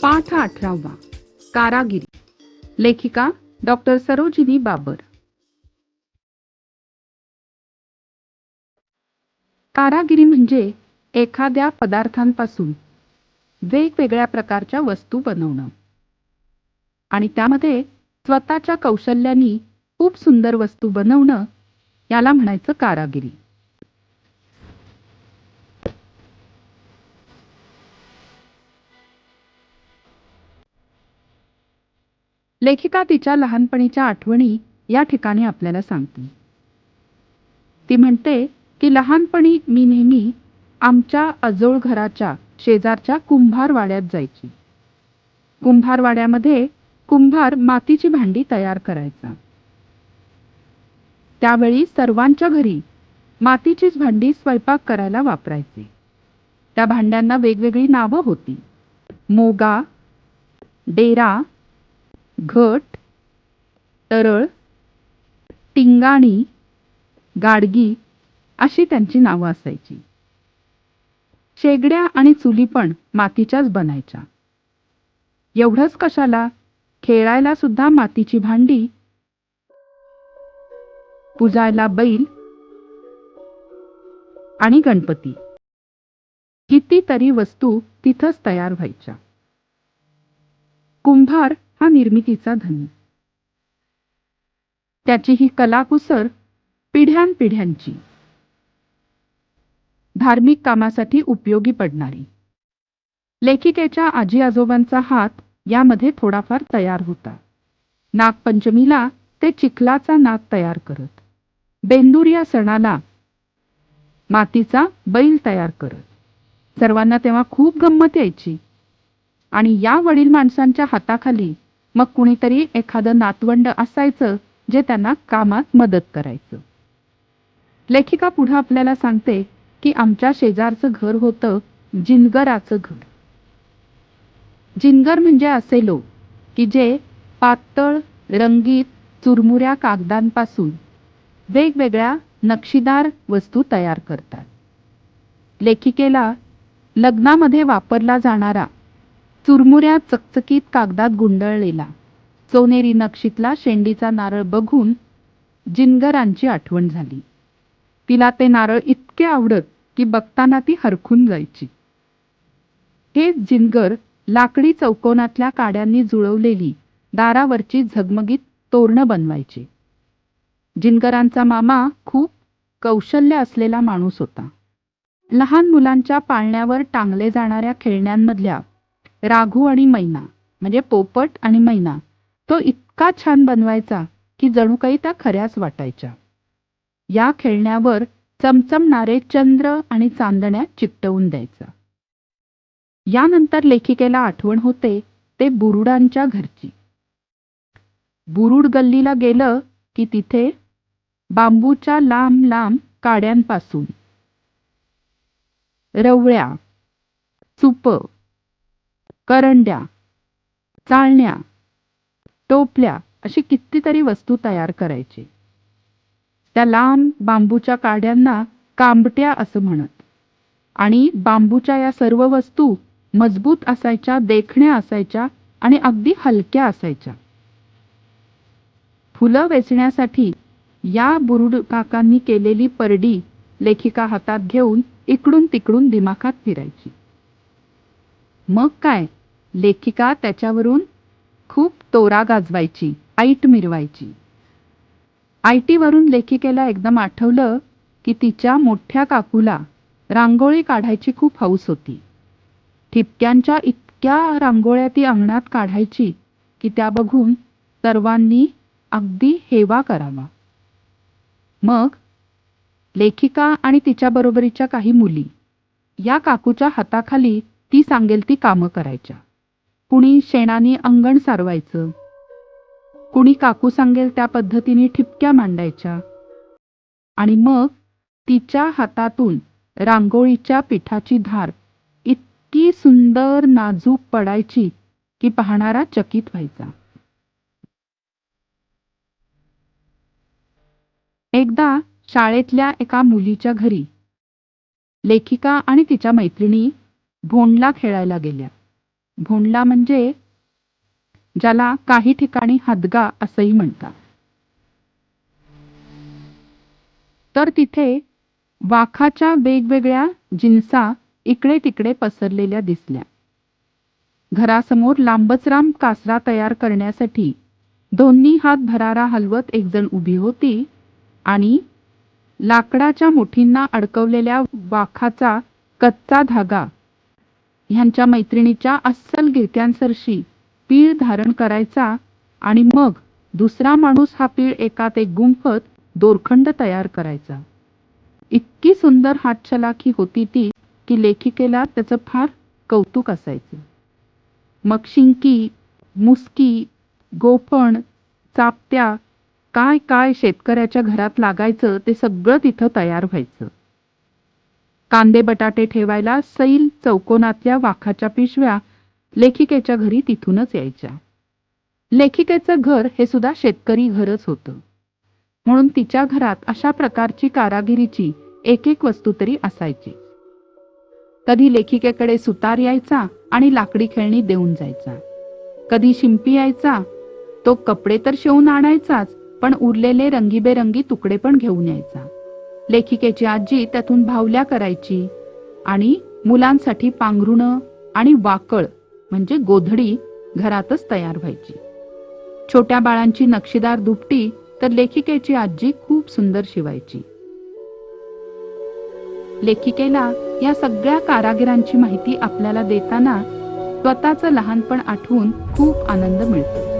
पाठ 18वा कारागिरी. लेखिका डॉक्टर सरोजिनी बाबर. कारागिरी म्हणजे एखाद्या पदार्थांपासून वेगवेगळ्या प्रकारच्या वस्तू बनवणं आणि त्यामध्ये स्वतःच्या कौशल्याने खूप सुंदर वस्तू बनवणं, याला म्हणायचं कारागिरी. लेखिका तिच्या लहानपणीच्या आठवणी या ठिकाणी आपल्याला सांगते. ती म्हणते की लहानपणी मी नेहमी आमच्या अजोळ घराच्या शेजारच्या कुंभारवाड्यात जायची. कुंभारवाड्यामध्ये कुंभार मातीची भांडी तयार करायचा. त्यावेळी सर्वांच्या घरी मातीचीच भांडी स्वयंपाक करायला वापरायचे. त्या भांड्यांना वेगवेगळी नावं होती. मोगा, डेरा, घट, तरळ, टिंगाणी, गाडगी अशी त्यांची नावं असायची. शेगड्या आणि चुली पण मातीच्याच बनायच्या. एवढंच कशाला, खेळायला सुद्धा मातीची भांडी, पुजायला बैल आणि गणपती कितीतरी वस्तू तिथंच तयार व्हायच्या. कुंभार हा निर्मितीचा धनी. त्याची ही कलाकुसर पिढ्यानपिढ्यांची, धार्मिक कामासाठी उपयोगी पडणारी. लेखिकेच्या आजी आजोबांचा हात यामध्ये थोडाफार तयार होता. नागपंचमीला ते चिखलाचा नाग तयार करत. बेंदूर या सणाला मातीचा बैल तयार करत. सर्वांना तेव्हा खूप गंमत यायची. आणि या वडील माणसांच्या हाताखाली मग कुणीतरी एखादं नातवंड असायचं जे त्यांना कामात मदत करायचं. लेखिका पुढे आपल्याला सांगते की आमच्या शेजारचं घर होतं जिनगराचं घर. जिनगर म्हणजे असे लोक की जे पातळ रंगीत चुरमुऱ्या कागदांपासून वेगवेगळ्या नक्षीदार वस्तू तयार करतात. लेखिकेला लग्नामध्ये वापरला जाणारा चुरमुऱ्या चकचकीत कागदात गुंडळलेला सोनेरी नक्षीतला शेंडीचा नारळ बघून जिनगरांची आठवण झाली. तिला ते नारळ इतके आवडत की बघताना ती हरखून जायची. हे जिनगर लाकडी चौकोनातल्या काड्यांनी जुळवलेली दारावरची झगमगीत तोरणं बनवायचे. जिनगरांचा मामा खूप कौशल्य असलेला माणूस होता. लहान मुलांच्या पाळण्यावर टांगले जाणाऱ्या खेळण्यांमधल्या राघू आणि मैना म्हणजे पोपट आणि मैना तो इतका छान बनवायचा की जणू काही त्या खऱ्याच वाटायच्या. या खेळण्यावर चमचमणारे चंद्र आणि चांदण्या चिकटवून द्यायचा. यानंतर लेखिकेला आठवण होते ते बुरुडांच्या घरची. बुरुड गल्लीला गेलं की तिथे बांबूच्या लांब लांब काड्यांपासून रवळ्या, चुप, करंड्या, चाळण्या, टोपल्या अशी कितीतरी वस्तू तयार करायचे. त्या लांब बांबूच्या काड्यांना कांबट्या असं म्हणत. आणि बांबूच्या या सर्व वस्तू मजबूत असायच्या, देखण्या असायच्या आणि अगदी हलक्या असायच्या. फुलं वेचण्यासाठी या बुरुड काकांनी केलेली परडी लेखिका हातात घेऊन इकडून तिकडून दिमाखात फिरायची. मग काय, लेखिका त्याच्यावरून खूप तोरा गाजवायची, ऐट मिरवायची. ऐटीवरून लेखिकेला एकदम आठवलं की तिच्या मोठ्या काकूला रांगोळी काढायची खूप हौस होती. ठिपक्यांच्या इतक्या रांगोळ्या ती अंगणात काढायची की त्या बघून सर्वांनी अगदी हेवा करावा. मग लेखिका आणि तिच्या बरोबरीच्या काही मुली या काकूच्या हाताखाली ती सांगेल ती कामं करायच्या. कुणी शेणाने अंगण सारवायचं, कुणी काकू सांगेल त्या पद्धतीने ठिपक्या मांडायच्या. आणि मग तिच्या हातातून रांगोळीच्या पिठाची धार इतकी सुंदर नाजूक पडायची की पाहणारा चकित व्हायचा. एकदा शाळेतल्या एका मुलीच्या घरी लेखिका आणि तिच्या मैत्रिणी भोंडला खेळायला गेल्या. भोंडला म्हणजे ज्याला काही ठिकाणी हादगा असंही म्हणतात. तर तिथे वाखाच्या वेगवेगळ्या जिन्सा इकडे तिकडे पसरलेल्या दिसल्या. घरासमोर लांबचराम कासरा तयार करण्यासाठी दोन्ही हात भरारा हलवत एक जण उभी होती आणि लाकडाच्या मुठींना अडकवलेल्या वाखाचा कच्चा धागा ह्यांच्या मैत्रिणीच्या अस्सल गिरक्यांसरशी पीळ धारण करायचा आणि मग दुसरा माणूस हा पीळ एकात एक गुंफत दोरखंड तयार करायचा. इतकी सुंदर हातचलाखी होती ती की लेखिकेला त्याचं फार कौतुक असायचं. मग शिंकी, मुसकी, गोफण, चापत्या काय काय शेतकऱ्याच्या घरात लागायचं ते सगळं तिथं तयार व्हायचं. कांदे बटाटे ठेवायला सैल चौकोनातल्या वाखाच्या पिशव्या लेखिकेच्या घरी तिथूनच यायच्या. लेखिकेचं घर हे सुद्धा शेतकरी घरच होतं, म्हणून तिच्या घरात अशा प्रकारची कारागिरीची एक एक वस्तू तरी असायची. कधी लेखिकेकडे सुतार यायचा आणि लाकडी खेळणी देऊन जायचा. कधी शिंपी यायचा, तो कपडे तर शिवून आणायचाच, पण उरलेले रंगीबेरंगी तुकडे पण घेऊन यायचा. लेखिकेची आजी त्यातून भावल्या करायची आणि मुलांसाठी पांघरुणं आणि वाकळ म्हणजे गोधडी घरातच तयार व्हायची. छोट्या बाळांची नक्षीदार दुपटी तर लेखिकेची आजी खूप सुंदर शिवायची. लेखिकेला या सगळ्या कारागिरांची माहिती आपल्याला देताना स्वतःचं लहानपण आठवून खूप आनंद मिळतो.